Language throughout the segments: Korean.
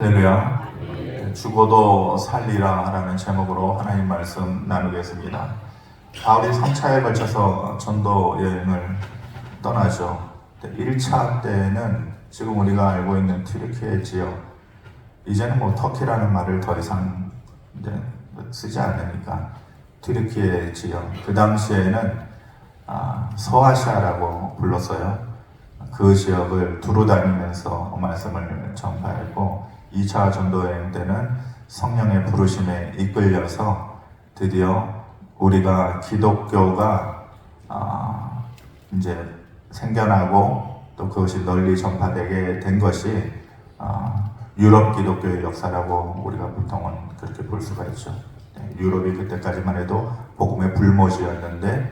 할렐루야. 죽어도 살리라 라는 제목으로 하나님 말씀 나누겠습니다. 바울이 3차에 걸쳐서 전도 여행을 떠나죠. 1차 때는 지금 우리가 알고 있는 튀르키예 지역, 이제는 터키라는 말을 더 이상 이제 쓰지 않으니까 튀르키예 지역, 그 당시에는 서아시아라고 불렀어요. 그 지역을 두루 다니면서 말씀을 전파했고, 2차 전도여행 때는 성령의 부르심에 이끌려서 드디어 우리가 기독교가 이제 생겨나고 또 그것이 널리 전파되게 된 것이 유럽 기독교의 역사라고 우리가 보통은 그렇게 볼 수가 있죠. 유럽이 그때까지만 해도 복음의 불모지였는데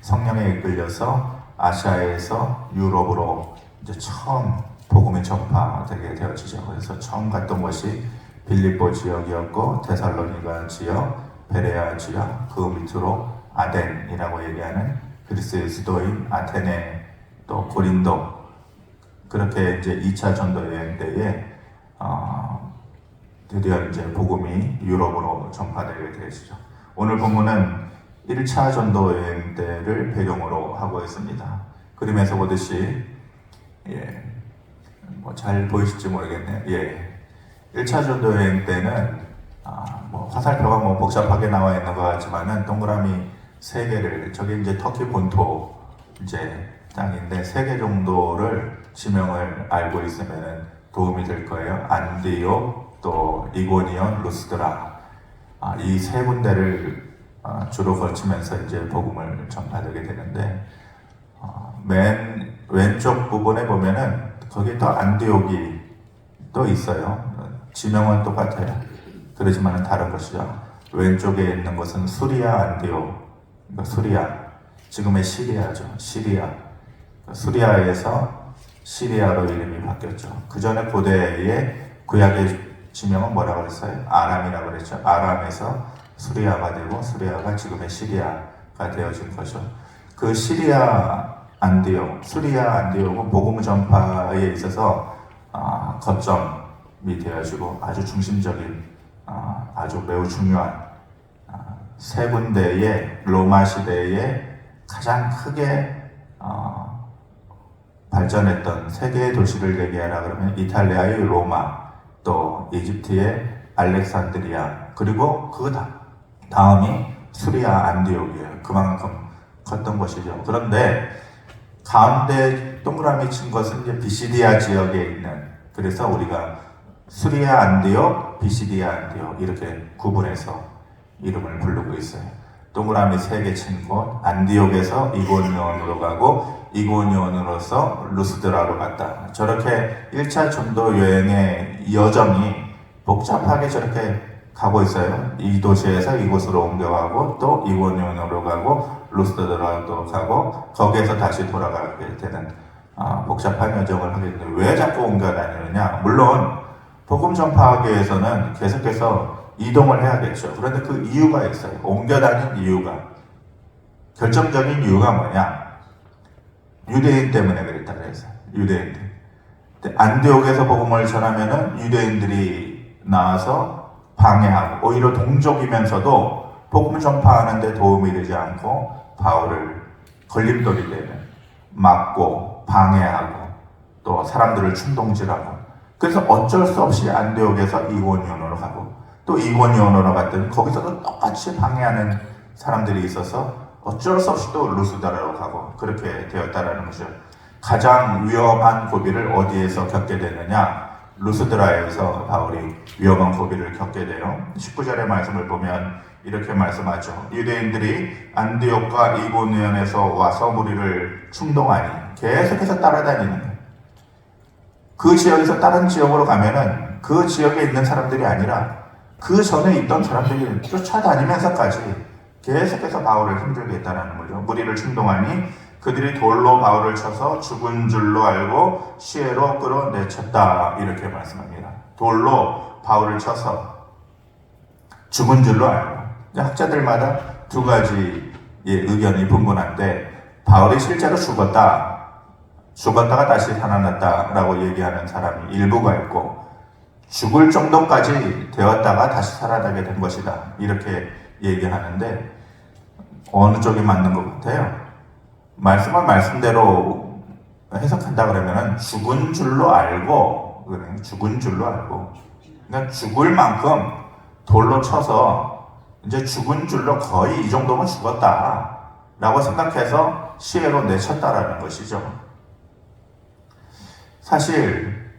성령에 이끌려서 아시아에서 유럽으로 이제 처음 복음이 전파되게 되어지죠. 그래서 처음 갔던 곳이 빌립보 지역이었고, 데살로니가 지역, 베레아 지역, 그 밑으로 아덴이라고 얘기하는 그리스의 수도인 아테네, 또 고린도, 그렇게 이제 2차 전도 여행 때에 드디어 이제 복음이 유럽으로 전파되게 되시죠. 오늘 본문은 1차 전도 여행 때를 배경으로 하고 있습니다. 그림에서 보듯이 잘 보이실지 모르겠네요. 1차 전도 여행 때는 화살표가 복잡하게 나와 있는 것 같지만은 동그라미 3개를, 저게 이제 터키 본토 이제 땅인데 3개 정도를 지명을 알고 있으면은 도움이 될 거예요. 안디옥, 또 이고니온, 루스드라, 이 3군데를 주로 거치면서 이제 복음을 전파되게 되는데, 맨 왼쪽 부분에 보면은 거기 또 안디옥이 또 있어요. 지명은 똑같아요. 그렇지만은 다른 것이죠. 왼쪽에 있는 것은 수리아 안디옥, 수리아, 지금의 시리아죠. 시리아, 수리아에서 시리아로 이름이 바뀌었죠. 그 전에 고대의 구약의 지명은 뭐라고 그랬어요? 아람이라고 그랬죠. 아람에서 수리아가 되고, 수리아가 지금의 시리아가 되어진 거죠. 그 시리아 수리아 안디옥은 복음 전파에 있어서 거점이 되어지고 아주 중심적인, 아주 매우 중요한 3군데의 로마 시대에 가장 크게 발전했던 3개의 도시를 얘기하라 그러면 이탈리아의 로마, 또 이집트의 알렉산드리아, 그리고 그 다음이 수리아 안디옥이에요. 그만큼 컸던 것이죠. 그런데 가운데 동그라미 친 것은 이제 비시디아 지역에 있는, 그래서 우리가 수리아 안디옥, 비시디아 안디옥 이렇게 구분해서 이름을 부르고 있어요. 동그라미 3개 친 곳, 안디옥에서 이고니온으로 가고, 이고니온으로서 루스드라로 갔다. 저렇게 1차 전도 여행의 여정이 복잡하게 저렇게 가고 있어요. 이 도시에서 이곳으로 옮겨가고, 또 이고니온으로 가고, 루스드라로 가고, 거기에서 다시 돌아가게 되는 복잡한 여정을 하게 되는데, 왜 자꾸 옮겨 다니느냐? 물론 복음 전파하기 위해서는 계속해서 이동을 해야겠죠. 그런데 그 이유가 있어요. 옮겨 다닌 이유가, 결정적인 이유가 뭐냐? 유대인 때문에 그랬다 그랬어요. 유대인들. 안디옥에서 복음을 전하면은 유대인들이 나와서 방해하고, 오히려 동족이면서도 복음 전파하는데 도움이 되지 않고 바울을 걸림돌이 되는, 막고 방해하고 또 사람들을 충동질하고, 그래서 어쩔 수 없이 안디옥에서 이고니온으로 가고, 또 이고니온으로 갔더니 거기서도 똑같이 방해하는 사람들이 있어서 어쩔 수 없이 또 루스드라로 가고, 그렇게 되었다라는 거죠. 가장 위험한 고비를 어디에서 겪게 되느냐? 루스드라에서 바울이 위험한 고비를 겪게 돼요. 19절의 말씀을 보면 이렇게 말씀하죠. 유대인들이 안디옥과 이고니온에서 와서 무리를 충동하니, 계속해서 따라다니는 거예요. 그 지역에서 다른 지역으로 가면은 그 지역에 있는 사람들이 아니라 그 전에 있던 사람들이 쫓아다니면서까지 계속해서 바울을 힘들게 했다는 거죠. 무리를 충동하니 그들이 돌로 바울을 쳐서 죽은 줄로 알고 시외로 끌어내쳤다, 이렇게 말씀합니다. 돌로 바울을 쳐서 죽은 줄로 알고. 학자들마다 2가지의 의견이 분분한데, 바울이 실제로 죽었다가 다시 살아났다라고 얘기하는 사람이 일부가 있고, 죽을 정도까지 되었다가 다시 살아나게 된 것이다. 이렇게 얘기하는데 어느 쪽이 맞는 것 같아요? 말씀을 말씀대로 해석한다 그러면은 죽은 줄로 알고, 죽은 줄로 알고, 그러니까 죽을 만큼 돌로 쳐서 이제 죽은 줄로 거의 이 정도면 죽었다 라고 생각해서 시해로 내쳤다라는 것이죠. 사실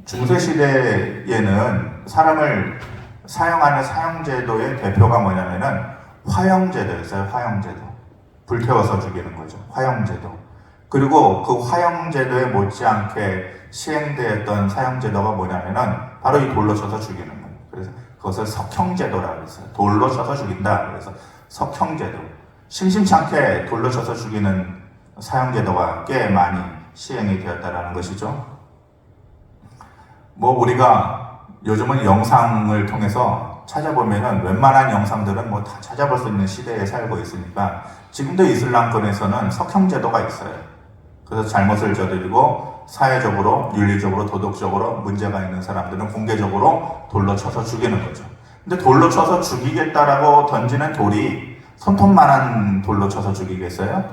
중세시대에는 사람을 사용하는 사형제도의 대표가 뭐냐면은 화형제도였어요. 화형제도. 불태워서 죽이는 거죠. 화형제도. 그리고 그 화형제도에 못지않게 시행되었던 사형제도가 뭐냐면은 바로 이 돌로 쳐서 죽이는 거예요. 그래서 그것을 석형제도라고 했어요. 돌로 쳐서 죽인다. 그래서 석형제도. 심심찮게 돌로 쳐서 죽이는 사형제도가 꽤 많이 시행이 되었다는 것이죠. 뭐 우리가 요즘은 영상을 통해서 찾아보면은 웬만한 영상들은 뭐 다 찾아볼 수 있는 시대에 살고 있으니까 지금도 이슬람권에서는 석형제도가 있어요. 그래서 잘못을 저지르고 사회적으로, 윤리적으로, 도덕적으로 문제가 있는 사람들은 공개적으로 돌로 쳐서 죽이는 거죠. 근데 돌로 쳐서 죽이겠다라고 던지는 돌이 손톱만한 돌로 쳐서 죽이겠어요?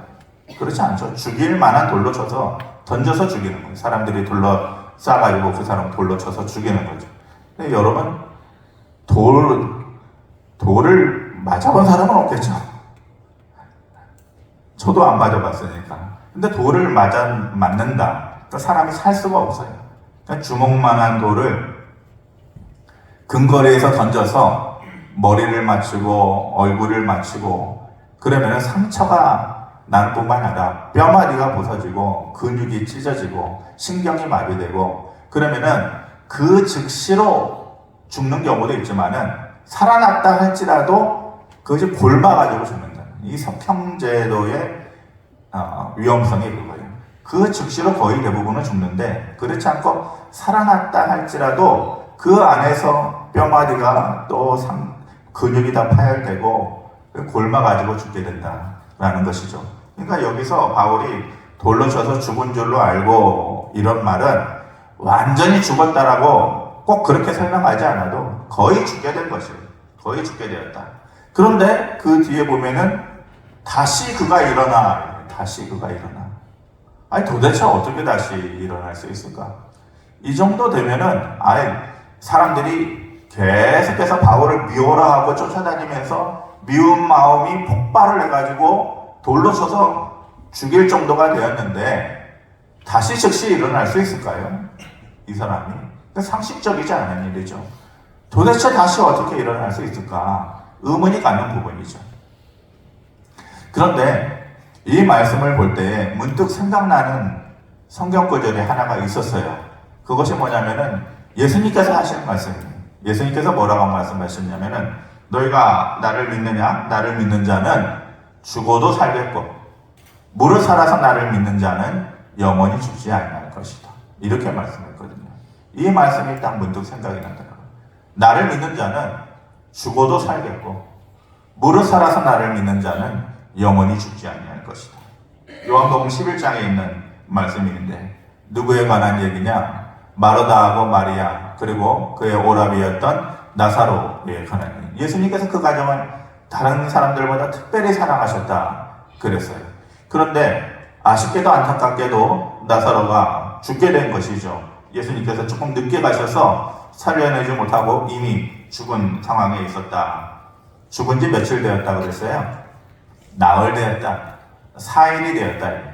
그렇지 않죠. 죽일 만한 돌로 쳐서 던져서 죽이는 거예요. 사람들이 돌로 쏴가지고 그 사람 돌로 쳐서 죽이는 거죠. 근데 여러분, 돌을 맞아본 사람은 없겠죠. 저도 안 맞아봤으니까. 근데 돌을 맞는다. 그러니까 사람이 살 수가 없어요. 그러니까 주먹만한 돌을 근거리에서 던져서 머리를 맞추고 얼굴을 맞추고 그러면 상처가 날 뿐만 아니라 뼈마디가 부서지고 근육이 찢어지고 신경이 마비되고 그러면은 그 즉시로 죽는 경우도 있지만은 살아났다 할지라도 그것이 골마가지고 죽는다. 이 석형제도의 위험성이 그거예요. 그 즉시로 거의 대부분은 죽는데 그렇지 않고 살아났다 할지라도 그 안에서 뼈마디가 또 근육이 다 파열되고 골마가지고 죽게 된다라는 것이죠. 그러니까 여기서 바울이 돌로 쳐서 죽은 줄로 알고 이런 말은 완전히 죽었다라고 꼭 그렇게 설명하지 않아도 거의 죽게 된 것이에요. 거의 죽게 되었다. 그런데 그 뒤에 보면은 다시 그가 일어나. 다시 그가 일어나. 아니 도대체 어떻게 다시 일어날 수 있을까? 이 정도 되면은 아예 사람들이 계속해서 바울을 미워라 하고 쫓아다니면서 미운 마음이 폭발을 해가지고 돌로 쳐서 죽일 정도가 되었는데 다시 즉시 일어날 수 있을까요? 이 사람이. 상식적이지 않은 일이죠. 도대체 다시 어떻게 일어날 수 있을까? 의문이 가는 부분이죠. 그런데 이 말씀을 볼 때 문득 생각나는 성경 구절이 하나가 있었어요. 그것이 뭐냐면은 예수님께서 하시는 말씀이에요. 예수님께서 뭐라고 말씀하셨냐면은 너희가 나를 믿느냐? 나를 믿는 자는 죽어도 살겠고 무릇 살아서 나를 믿는 자는 영원히 죽지 아니할 것이다. 이렇게 말씀했거든요. 이 말씀이 딱 문득 생각이 나더라고요. 나를 믿는 자는 죽어도 살겠고 무릇 살아서 나를 믿는 자는 영원히 죽지 아니할 것이다. 요한복음 11장에 있는 말씀인데 누구에 관한 얘기냐? 마르다하고 마리아 그리고 그의 오라비였던 나사로에 관한 얘기. 예수님께서 그 가정을 다른 사람들보다 특별히 사랑하셨다 그랬어요. 그런데 아쉽게도 안타깝게도 나사로가 죽게 된 것이죠. 예수님께서 조금 늦게 가셔서 살려내지 못하고 이미 죽은 상황에 있었다. 죽은 지 며칠 되었다 그랬어요? 나흘 되었다. 4일이 되었다.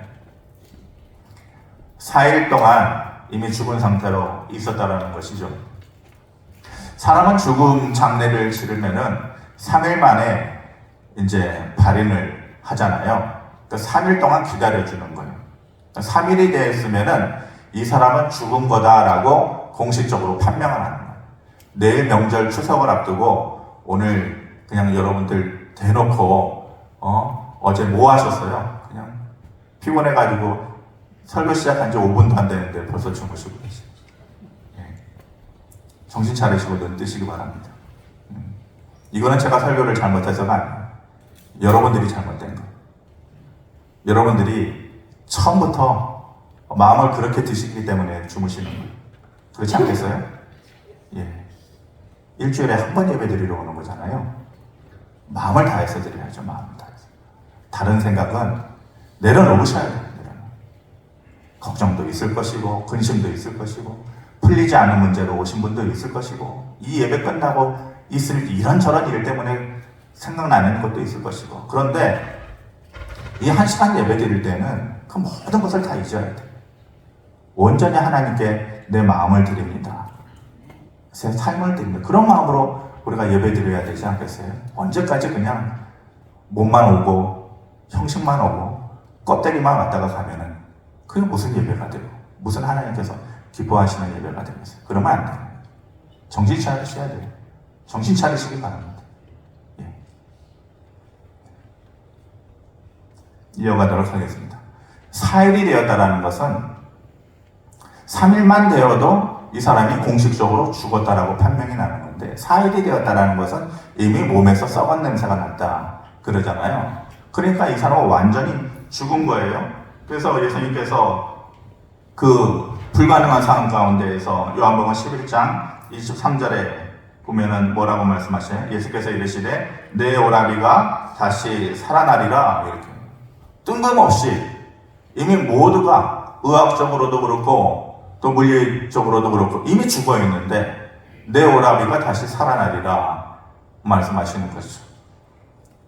4일 동안 이미 죽은 상태로 있었다라는 것이죠. 사람은 죽음 장례를 치르면은 3일 만에 이제 발인을 하잖아요. 그러니까 3일 동안 기다려주는 거예요. 3일이 되었으면은 이 사람은 죽은 거다라고 공식적으로 판명을 하는 거예요. 내일 명절 추석을 앞두고 오늘 그냥 여러분들 대놓고 어제 뭐 하셨어요? 그냥 피곤해가지고 설교 시작한 지 5분도 안 되는데 벌써 주무시고 계세요. 정신 차리시고 눈 뜨시기 바랍니다. 이거는 제가 설교를 잘못해서가 아니에요. 여러분들이 잘못된 거예요. 여러분들이 처음부터 마음을 그렇게 드시기 때문에 주무시는 거예요. 그렇지 않겠어요? 예. 일주일에 한 번 예배 드리러 오는 거잖아요. 마음을 다해서 드려야죠. 마음을 다해서. 다른 생각은 내려놓으셔야 돼요. 걱정도 있을 것이고 근심도 있을 것이고 풀리지 않은 문제로 오신 분도 있을 것이고 이 예배 끝나고 있을 이런저런 일 때문에 생각나는 것도 있을 것이고 그런데 이 1시간 예배 드릴 때는 그 모든 것을 다 잊어야 돼요. 온전히 하나님께 내 마음을 드립니다. 제 삶을 드립니다. 그런 마음으로 우리가 예배 드려야 되지 않겠어요? 언제까지 그냥 몸만 오고 형식만 오고 껍데기만 왔다가 가면은 그게 무슨 예배가 되고 무슨 하나님께서 기뻐하시는 예배가 되겠어요? 그러면 안 돼요. 정신 차리셔야 돼요. 정신 차리시기 바랍니다. 예. 이어가도록 하겠습니다. 4일이 되었다라는 것은 3일만 되어도 이 사람이 공식적으로 죽었다라고 판명이 나는 건데 4일이 되었다라는 것은 이미 몸에서 썩은 냄새가 났다 그러잖아요. 그러니까 이 사람은 완전히 죽은 거예요. 그래서 예수님께서 그 불가능한 상황 가운데에서 요한복음 11장 23절에 보면은 뭐라고 말씀하시나요? 예수께서 이르시되 내 오라비가 다시 살아나리라 이렇게 뜬금없이 이미 모두가 의학적으로도 그렇고 또 물리적으로도 그렇고 이미 죽어 있는데 내 오라비가 다시 살아나리라 말씀하시는 것이죠.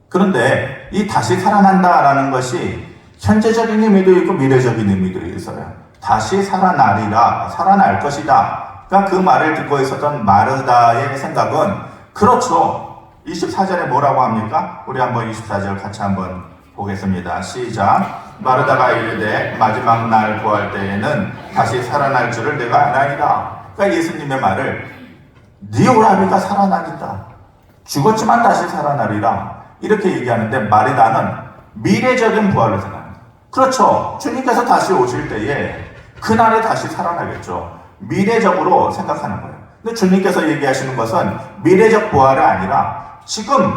그런데 이 다시 살아난다라는 것이 현재적인 의미도 있고 미래적인 의미도 있어요. 다시 살아나리라, 살아날 것이다. 그러니까 그 말을 듣고 있었던 마르다의 생각은 그렇죠. 24절에 뭐라고 합니까? 우리 한번 24절 같이 한번 보겠습니다. 시작. 마르다가 이르되 마지막 날 구할 때에는 다시 살아날 줄을 내가 아나이다. 그러니까 예수님의 말을 네 오라비가 살아나겠다. 죽었지만 다시 살아나리라. 이렇게 얘기하는데 마르다는 미래적인 부활을 생각합니다. 그렇죠. 주님께서 다시 오실 때에 그날에 다시 살아나겠죠. 미래적으로 생각하는 거예요. 근데 주님께서 얘기하시는 것은 미래적 부활이 아니라 지금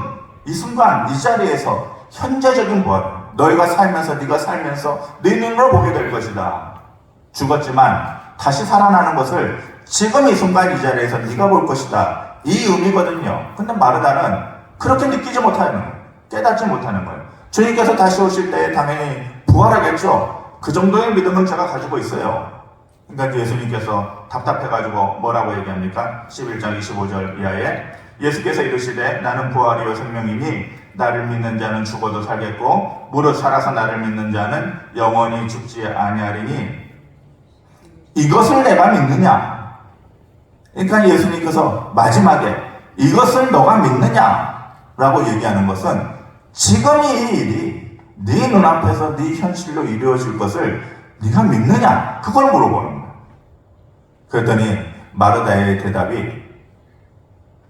이 순간 이 자리에서 현재적인 부활. 너희가 살면서 네가 살면서 네 눈으로 보게 될 것이다. 죽었지만 다시 살아나는 것을 지금 이 순간 이 자리에서 네가 볼 것이다. 이 의미거든요. 근데 마르다는 그렇게 느끼지 못하는 거예요. 깨닫지 못하는 거예요. 주님께서 다시 오실 때 당연히 부활하겠죠. 그 정도의 믿음은 제가 가지고 있어요. 그러니까 예수님께서 답답해가지고 뭐라고 얘기합니까? 11장 25절 이하에 예수께서 이르시되 나는 부활이요 생명이니 나를 믿는 자는 죽어도 살겠고 무릇 살아서 나를 믿는 자는 영원히 죽지 아니하리니 이것을 내가 믿느냐? 그러니까 예수님께서 마지막에 이것을 너가 믿느냐라고 얘기하는 것은 지금 이 일이 네 눈앞에서 네 현실로 이루어질 것을 네가 믿느냐? 그걸 물어보는 거야. 그랬더니 마르다의 대답이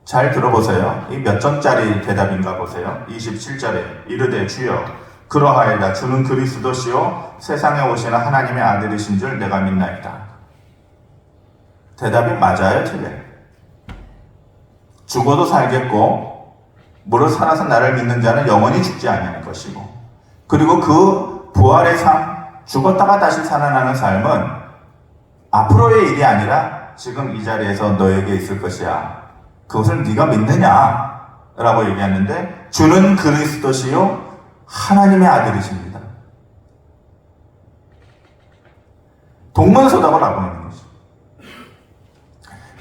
잘 들어보세요. 이 몇 절짜리 대답인가 보세요. 27절에 이르되 주여 그러하이다. 주는 그리스도시요 세상에 오시는 하나님의 아들이신 줄 내가 믿나이다. 대답이 맞아요, 틀려요? 죽어도 살겠고 무릇 살아서 나를 믿는 자는 영원히 죽지 아니할 것이고 그리고 그 부활의 삶, 죽었다가 다시 살아나는 삶은 앞으로의 일이 아니라 지금 이 자리에서 너에게 있을 것이야. 그것을 네가 믿느냐? 라고 얘기하는데 주는 그리스도시요 하나님의 아들이십니다. 동문서답을 하고 있는 것이죠.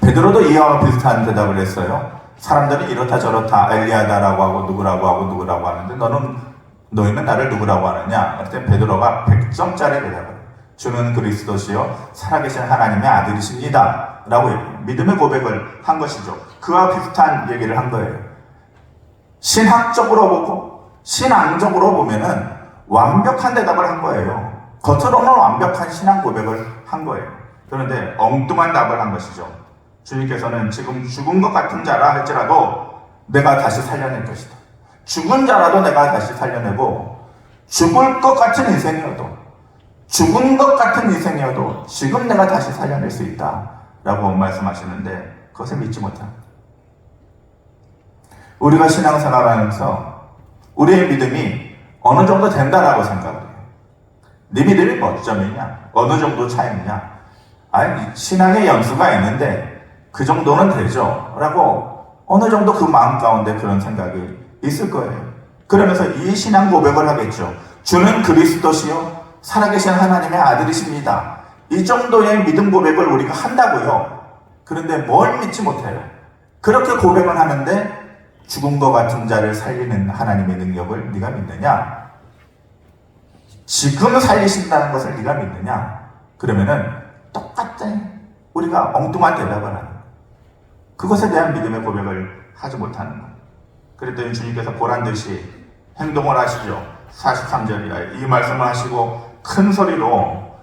베드로도 이와 비슷한 대답을 했어요. 사람들이 이렇다 저렇다 엘리야다라고 하고 누구라고 하고 누구라고 하는데 너희는 나를 누구라고 하느냐? 그때 베드로가 100점짜리 대답을 주는 그리스도시요 살아계신 하나님의 아들이십니다. 라고 얘기해요. 믿음의 고백을 한 것이죠. 그와 비슷한 얘기를 한 거예요. 신학적으로 보고 신앙적으로 보면은 완벽한 대답을 한 거예요. 겉으로는 완벽한 신앙 고백을 한 거예요. 그런데 엉뚱한 답을 한 것이죠. 주님께서는 지금 죽은 것 같은 자라 할지라도 내가 다시 살려낼 것이다. 죽은 자라도 내가 다시 살려내고 죽을 것 같은 인생이어도 죽은 것 같은 인생이어도 지금 내가 다시 살려낼 수 있다 라고 말씀하시는데 그것을 믿지 못합니다. 우리가 신앙생활하면서 우리의 믿음이 어느 정도 된다라고 생각을 해요. 네 믿음이 몇 점이냐? 어느 정도 차이냐? 아니 신앙의 연수가 있는데 그 정도는 되죠 라고 어느 정도 그 마음 가운데 그런 생각이 있을 거예요. 그러면서 이 신앙 고백을 하겠죠. 주는 그리스도시요 살아계신 하나님의 아들이십니다. 이 정도의 믿음 고백을 우리가 한다고요. 그런데 뭘 믿지 못해요. 그렇게 고백을 하는데 죽은 것 같은 자를 살리는 하나님의 능력을 네가 믿느냐? 지금 살리신다는 것을 네가 믿느냐? 그러면은 똑같은 우리가 엉뚱한 대답을 하는 거예요. 그것에 대한 믿음의 고백을 하지 못하는 거예요. 그랬더니 주님께서 보란듯이 행동을 하시죠. 43절이라 이 말씀을 하시고 큰 소리로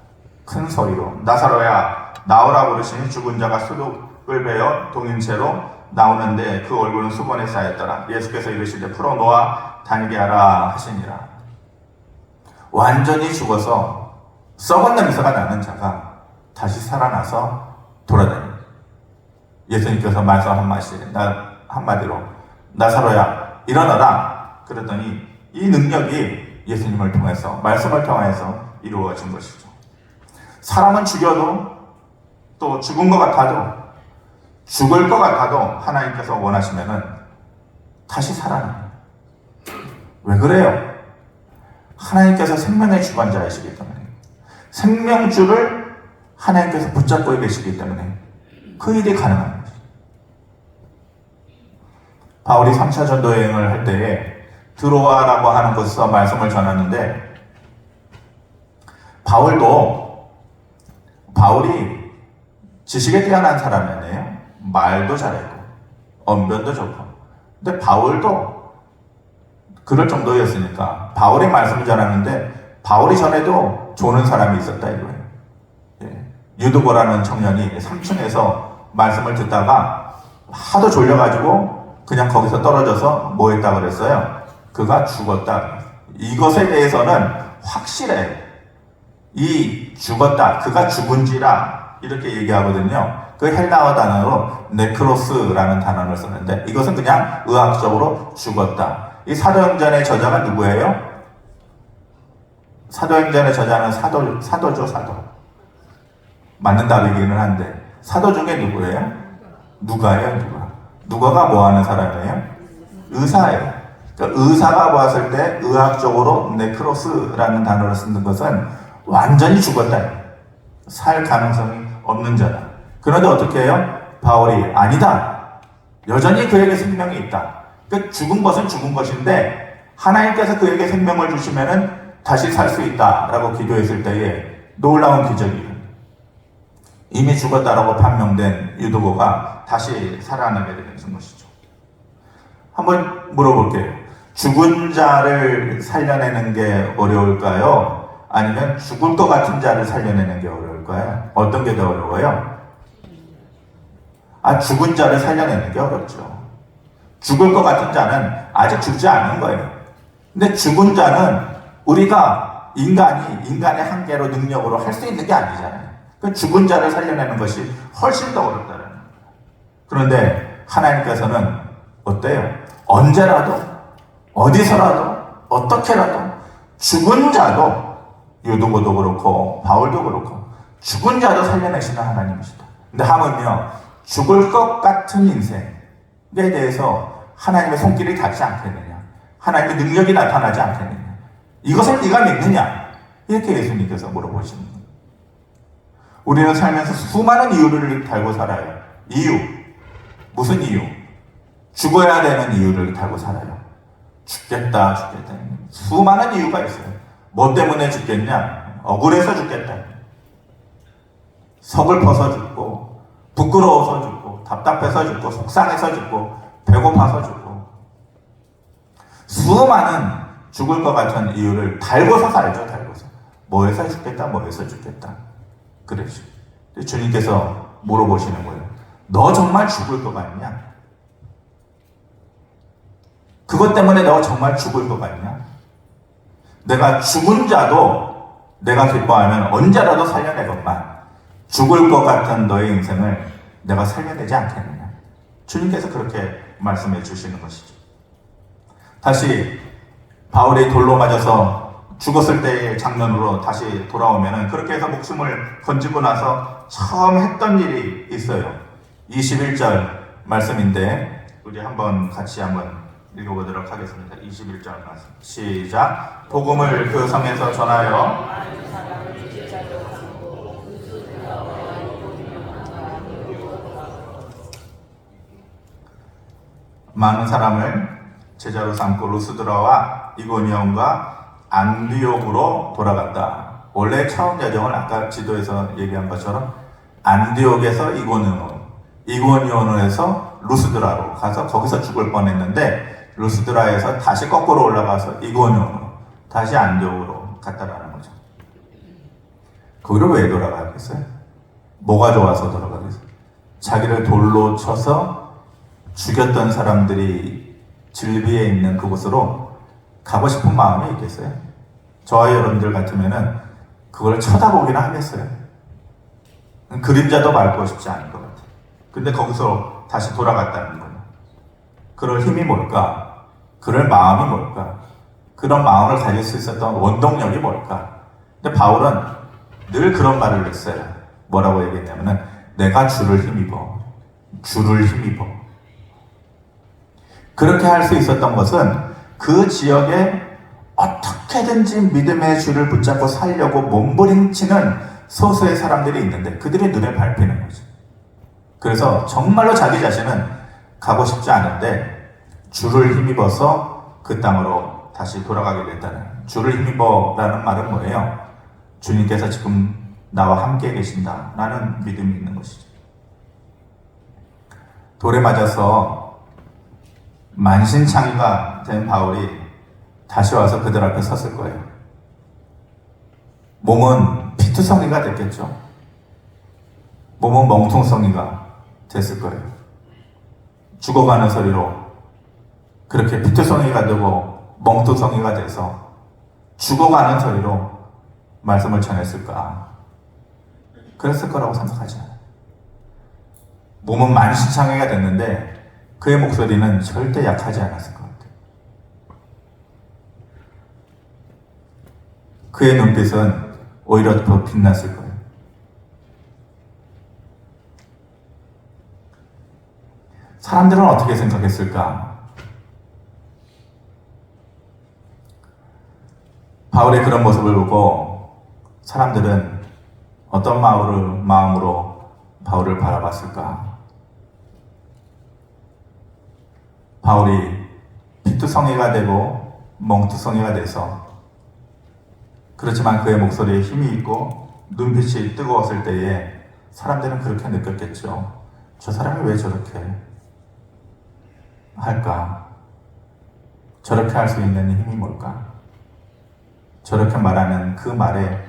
나사로야 나오라 부르시니 죽은 자가 수족을 베어 동인 채로 나오는데 그 얼굴은 수건에 쌓였더라. 예수께서 이르시되 풀어놓아 다니게 하라 하시니라. 완전히 죽어서 썩은 냄새가 나는 자가 다시 살아나서 돌아다닙니다. 예수님께서 말씀 한마디로 나사로야 일어나라. 그랬더니 이 능력이 예수님을 통해서 말씀을 통해서 이루어진 것이죠. 사람은 죽여도 또 죽은 것 같아도 죽을 것 같아도 하나님께서 원하시면은 다시 살아나요. 왜 그래요? 하나님께서 생명의 주관자이시기 때문에 생명줄을 하나님께서 붙잡고 계시기 때문에 그 일이 가능한 거죠. 바울이 3차 전도 여행을 할 때에 드로아라고 하는 곳에서 말씀을 전하는데 바울이 지식에 뛰어난 사람이네요. 말도 잘했고 언변도 좋고. 근데 바울도 그럴 정도였으니까 바울의 말씀을 전하는데 바울이 전에도 조는 사람이 있었다 이거예요. 유두고라는 청년이 3층에서 말씀을 듣다가 하도 졸려가지고 그냥 거기서 떨어져서 뭐 했다 그랬어요? 그가 죽었다. 이것에 대해서는 확실해. 이 죽었다. 그가 죽은지라 이렇게 얘기하거든요. 그 헬라어 단어로 네크로스라는 단어를 쓰는데 이것은 그냥 의학적으로 죽었다. 이 사도행전의 저자가 누구예요? 사도행전의 저자는 사도죠. 맞는 답이기는 한데 사도 중에 누구예요? 누가예요. 누가가 뭐 하는 사람이에요? 의사예요. 그러니까 의사가 보았을 때 의학적으로 네크로스라는 단어를 쓰는 것은 완전히 죽었다. 살 가능성이 없는 자다. 그런데 어떻게 해요? 바울이 아니다. 여전히 그에게 생명이 있다. 그러니까 죽은 것은 죽은 것인데 하나님께서 그에게 생명을 주시면은 다시 살 수 있다라고 기도했을 때에 놀라운 기적이 이미 죽었다라고 판명된 유두고가 다시 살아나게 되는 것이죠. 한번 물어볼게요. 죽은 자를 살려내는 게 어려울까요? 아니면 죽을 것 같은 자를 살려내는 게 어려울까요? 어떤 게 더 어려워요? 죽은 자를 살려내는 게 어렵죠. 죽을 것 같은 자는 아직 죽지 않은 거예요. 근데 죽은 자는 우리가 인간의 한계로 능력으로 할 수 있는 게 아니잖아요. 그 죽은 자를 살려내는 것이 훨씬 더 어렵다는 거예요. 그런데 하나님께서는 어때요? 언제라도 어디서라도 어떻게라도 죽은 자도 유두고도 그렇고 바울도 그렇고 죽은 자도 살려내시는 하나님이시다. 근데 하물며 죽을 것 같은 인생에 대해서 하나님의 손길이 닿지 않겠느냐, 하나님의 능력이 나타나지 않겠느냐, 이것을 네가 믿느냐, 이렇게 예수님께서 물어보시는 거예요. 우리는 살면서 수많은 이유를 달고 살아요. 이유, 무슨 이유? 죽어야 되는 이유를 달고 살아요. 죽겠다. 수많은 이유가 있어요. 뭐 때문에 죽겠냐? 억울해서 죽겠다. 서글퍼서 죽고, 부끄러워서 죽고, 답답해서 죽고, 속상해서 죽고, 배고파서 죽고. 수많은 죽을 것 같은 이유를 달고서 살죠. 뭐해서 죽겠다. 그랬죠. 주님께서 물어보시는 거예요. 너 정말 죽을 것 같냐? 그것 때문에 너 정말 죽을 것 같냐? 내가 죽은 자도 내가 기뻐하면 언제라도 살려내건만 죽을 것 같은 너의 인생을 내가 살려내지 않겠느냐? 주님께서 그렇게 말씀해 주시는 것이죠. 다시 바울이 돌로 맞아서 죽었을 때의 장면으로 다시 돌아오면은 그렇게 해서 목숨을 건지고 나서 처음 했던 일이 있어요. 21절 말씀인데 우리 같이 한번 읽어보도록 하겠습니다. 21절 말씀 시작. 복음을 그 성에서 전하여 많은 사람을 제자로 삼고 루스드라와 이고니온과 안디옥으로 돌아갔다. 원래 처음 여정을 아까 지도에서 얘기한 것처럼 안디옥에서 이고니온에서 루스드라로 가서 거기서 죽을 뻔했는데 루스드라에서 다시 거꾸로 올라가서 이고니온으로 다시 안디옥으로 갔다라는 거죠. 거기로 왜 돌아가겠어요? 뭐가 좋아서 돌아가겠어요? 자기를 돌로 쳐서 죽였던 사람들이 질비해 있는 그곳으로 가고 싶은 마음이 있겠어요? 저와 여러분들 같으면은 그걸 쳐다보기나 하겠어요? 그림자도 밟고 싶지 않을 것 같아요. 근데 거기서 다시 돌아갔다는 거예요. 그럴 힘이 뭘까? 그럴 마음이 뭘까? 그런 마음을 가질 수 있었던 원동력이 뭘까? 근데 바울은 늘 그런 말을 했어요. 뭐라고 얘기했냐면은 내가 주를 힘입어. 그렇게 할 수 있었던 것은 그 지역에 어떻게든지 믿음의 줄을 붙잡고 살려고 몸부림치는 소수의 사람들이 있는데 그들의 눈에 밟히는 거죠. 그래서 정말로 자기 자신은 가고 싶지 않은데 주를 힘입어서 그 땅으로 다시 돌아가게 됐다는, 주를 힘입어라는 말은 뭐예요? 주님께서 지금 나와 함께 계신다라는 믿음이 있는 것이죠. 돌에 맞아서 만신창이가 된 바울이 다시 와서 그들 앞에 섰을 거예요. 몸은 피투성이가 됐겠죠. 몸은 멍퉁성이가 됐을 거예요. 죽어가는 소리로 그렇게 피투성이가 되고 멍퉁성이가 돼서 죽어가는 소리로 말씀을 전했을까? 그랬을 거라고 생각하지 않아요. 몸은 만신창이가 됐는데 그의 목소리는 절대 약하지 않았을 것 같아요. 그의 눈빛은 오히려 더 빛났을 거예요. 사람들은 어떻게 생각했을까? 바울의 그런 모습을 보고 사람들은 어떤 마음으로 바울을 바라봤을까? 바울이 피투성이가 되고 멍투성이가 돼서, 그렇지만 그의 목소리에 힘이 있고 눈빛이 뜨거웠을 때에 사람들은 그렇게 느꼈겠죠. 저 사람이 왜 저렇게 할까? 저렇게 할 수 있는 힘이 뭘까? 저렇게 말하는 그 말의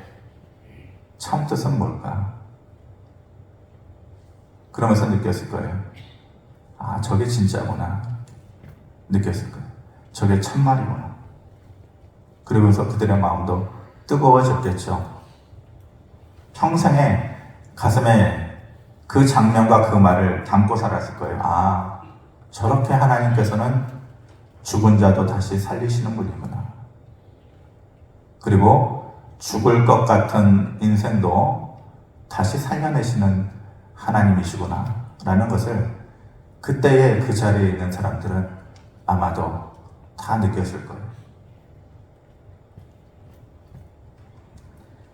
참뜻은 뭘까? 그러면서 느꼈을 거예요. 아, 저게 진짜구나. 느꼈을 거예요. 저게 참말이구나. 그러면서 그들의 마음도 뜨거워졌겠죠. 평생에 가슴에 그 장면과 그 말을 담고 살았을 거예요. 아, 저렇게 하나님께서는 죽은 자도 다시 살리시는 분이구나. 그리고 죽을 것 같은 인생도 다시 살려내시는 하나님이시구나 라는 것을 그때의 그 자리에 있는 사람들은 아마도 다 느꼈을 거예요.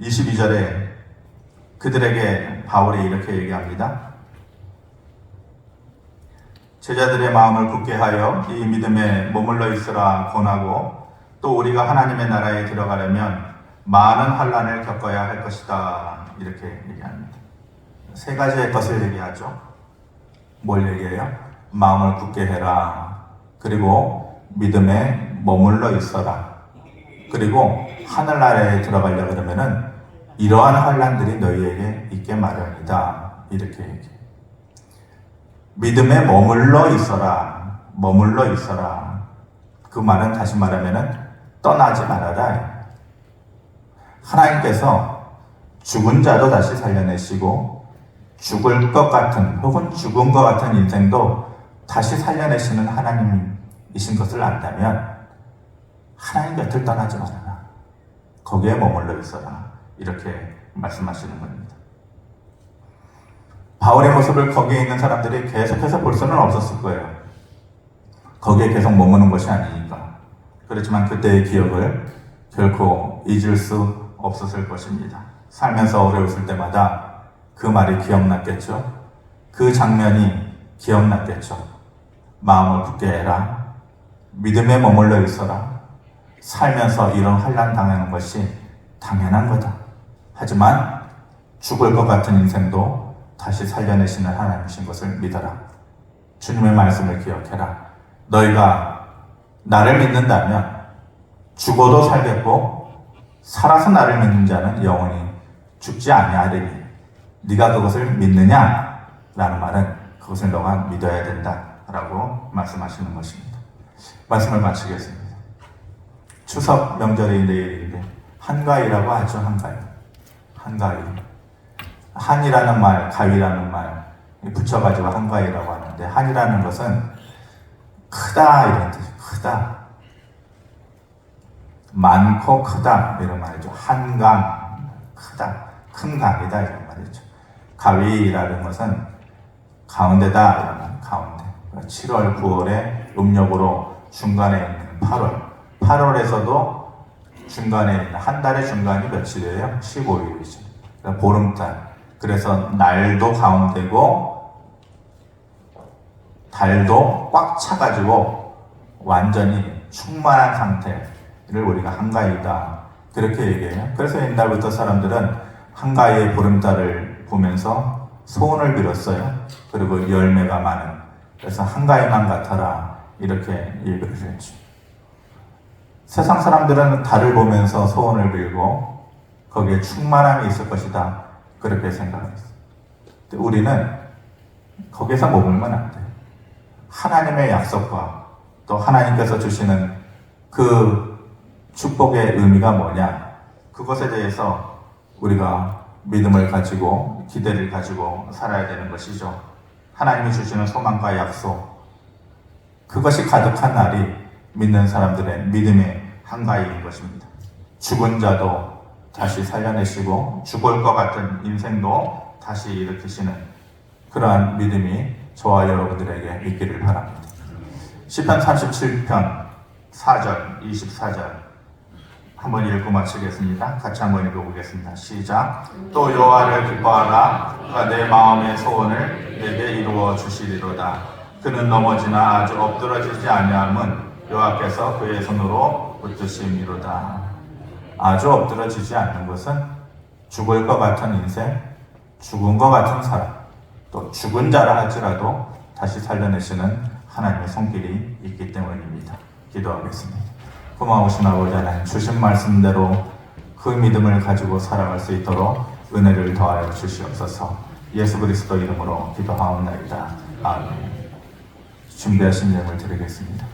22절에 그들에게 바울이 이렇게 얘기합니다. 제자들의 마음을 굳게 하여 이 믿음에 머물러 있으라 권하고, 또 우리가 하나님의 나라에 들어가려면 많은 환난을 겪어야 할 것이다. 이렇게 얘기합니다. 세 가지의 것을 얘기하죠. 뭘 얘기해요? 마음을 굳게 해라. 그리고 믿음에 머물러 있어라. 그리고 하늘나라에 들어가려고 그러면은 이러한 환난들이 너희에게 있게 마련이다. 이렇게 얘기해요. 믿음에 머물러 있어라. 머물러 있어라. 그 말은 다시 말하면은 떠나지 말아라. 하나님께서 죽은 자도 다시 살려내시고 죽을 것 같은 혹은 죽은 것 같은 인생도 다시 살려내시는 하나님이신 것을 안다면 하나님 곁을 떠나지 말아라. 거기에 머물러 있어라. 이렇게 말씀하시는 겁니다. 바울의 모습을 거기에 있는 사람들이 계속해서 볼 수는 없었을 거예요. 거기에 계속 머무는 것이 아니니까. 그렇지만 그때의 기억을 결코 잊을 수 없었을 것입니다. 살면서 어려웠을 때마다 그 말이 기억났겠죠. 그 장면이 기억났겠죠. 마음을 굳게 해라. 믿음에 머물러 있어라. 살면서 이런 환난 당하는 것이 당연한 거다. 하지만 죽을 것 같은 인생도 다시 살려내시는 하나님이신 것을 믿어라. 주님의 말씀을 기억해라. 너희가 나를 믿는다면 죽어도 살겠고 살아서 나를 믿는 자는 영원히 죽지 아니하리니 네가 그것을 믿느냐? 라는 말은 그것을 너가 믿어야 된다 라고 말씀하시는 것입니다. 말씀을 마치겠습니다. 추석 명절이 내일인데 한가위라고 하죠. 한가위. 한이라는 말, 가위라는 말 붙여가지고 한가위라고 하는데, 한이라는 것은 크다 이런 뜻이에요. 크다, 많고 크다 이런 말이죠. 한강, 크다, 큰 강이다 이런 말이죠. 가위라는 것은 가운데다 이런 말, 가운데. 7월, 9월에 음력으로 중간에 있는 8월에서도 중간에 있는, 한 달의 중간이 며칠이에요? 15일이죠. 그러니까 보름달. 그래서 날도 가운데고 달도 꽉 차가지고 완전히 충만한 상태를 우리가 한가위다 그렇게 얘기해요. 그래서 옛날부터 사람들은 한가위의 보름달을 보면서 소원을 빌었어요. 그리고 열매가 많은, 그래서 한가위만 같아라 이렇게 얘기를 했죠. 세상 사람들은 달을 보면서 소원을 빌고 거기에 충만함이 있을 것이다 그렇게 생각했어요. 우리는 거기에서 머물면 안 돼요. 하나님의 약속과 또 하나님께서 주시는 그 축복의 의미가 뭐냐, 그것에 대해서 우리가 믿음을 가지고 기대를 가지고 살아야 되는 것이죠. 하나님이 주시는 소망과 약속, 그것이 가득한 날이 믿는 사람들의 믿음의 한가위인 것입니다. 죽은 자도 다시 살려내시고 죽을 것 같은 인생도 다시 일으키시는 그러한 믿음이 저와 여러분들에게 있기를 바랍니다. 시편 37편 4절, 24절 한번 읽고 마치겠습니다. 같이 한번 읽어보겠습니다. 시작. 또 여호와를 기뻐하라. 그가 내 마음의 소원을 내게 이루어 주시리로다. 그는 넘어지나 아주 엎드러지지 아니함은 여호와께서 그의 손으로 붙드심이로다. 아주 엎드러지지 않는 것은 죽을 것 같은 인생, 죽은 것 같은 사람, 또 죽은 자라 할지라도 다시 살려내시는 하나님의 손길이 있기 때문입니다. 기도하겠습니다. 고마우신 아버지 하나님, 주신 말씀대로 그 믿음을 가지고 살아갈 수 있도록 은혜를 더하여 주시옵소서. 예수 그리스도 이름으로 기도하옵나이다. 아멘. 준비하신 예물 드리겠습니다.